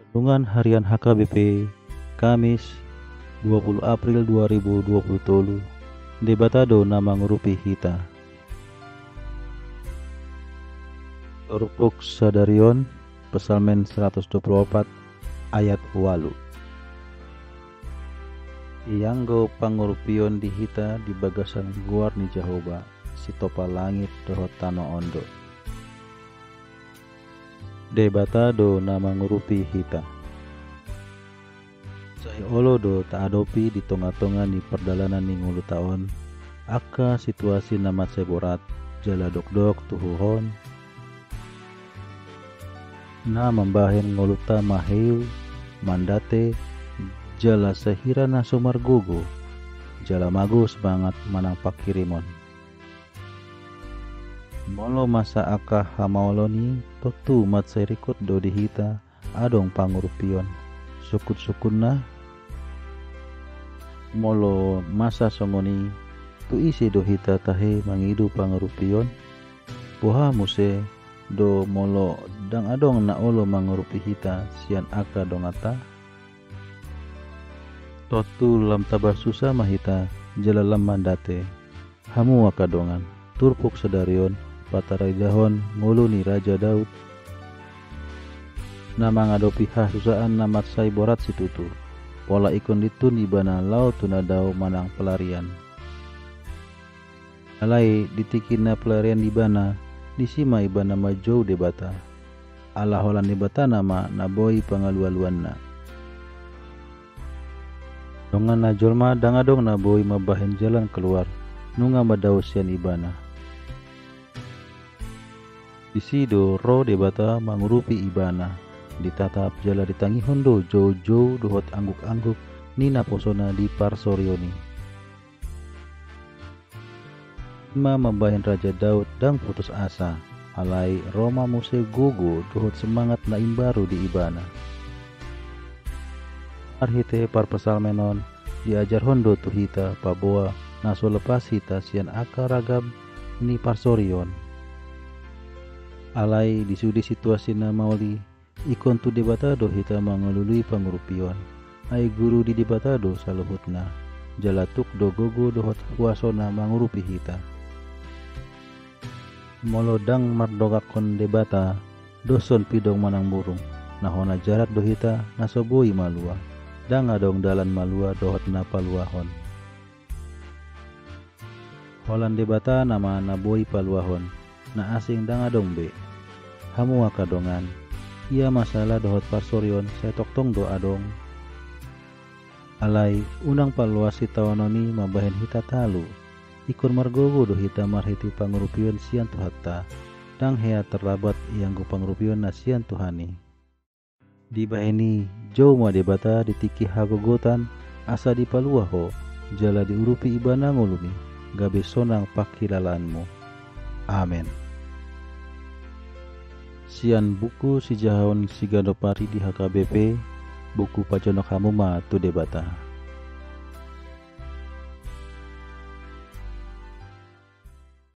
Renungan Harian HKBP Kamis 20 April 2020 tolu Debatado na mangurupi hita Turpuk Sadarion Pesalmen 124 ayat 8. Ianggo pangurupion di hita di bagasan guar ni Jehovah si topa langit dohot tano ondo. Debatado na mangurupi hita. Sai olo do ta adopi di tonga-tonga ni perdalanan ni ngulu taon. Aka situasi namat seborat jala dok-dok tuhuhon. Na membahen nguluta maheu mandate jala sehira na sumargogo jala mago semangat manang pakirimon. Molo masa aka hamaoloni totu mat serikot do dihita adong pangurupion sukut-sukun na. Molo masa songoni tu isi do hita tahe mangidu pangurupion puha muse do molo dang adong na olo mangurupi hita sian aka dongata. Totu lam tabar susah mahita jala lam mandate hamu aka dongan turpuk Sadarion patarai dahon ngulu ni Raja Daud nama ngadopi susaan namat sai borat situtu pola ikon ditun ibana lau tunadau manang pelarian alai ditikina pelarian ibana disima ibana majou debata ala holan debata nama naboi pangalualuanna dongan na jolma dangadong naboi mabahen jalan keluar nunga madau sian ibana. Disido ro debata mangurupi ibana ditatap jala ditangi hondo jauh-jauh dohot angguk-angguk nina posona di parsorioni. Ma membahen Raja Daud dang putus asa alai Roma muse gogo dohot semangat na imbaru di ibana. Arhite par pesalmenon diajar hondo tuhita paboa naso lepas hita sian aka ragam ni parsorion. Alai disudi situasi na mauli ikon tu debatado hita mangalului pangurupion ai guru di debatado saluhutna jalatuk do gogo dohot huasona mangurupi hita. Molodang mardogakon debata doson pidong manang burung nahona jarak do hita nasoboi malua dang adong dalan malua dohot na paluahon. Holan debata nama naboi paluahon na asing dang adong be hamu akadongan ia masalah dohot parsorion saya toktong do adong alai unang paluasi tawanoni mabahen hita talu ikon margogo do hita marhiti pangurupion sian tuhatta dang hea terlabat ianggo pangurupion na sian tuhani. Di baheni jauh ma debata ditiki hagogotan asa di paluaho jala diurupi ibana ngulumi gabe sonang pakilalanmu. Amen. Sian buku si jahon si gadopari di HKBP buku paconok hamuma tu debata.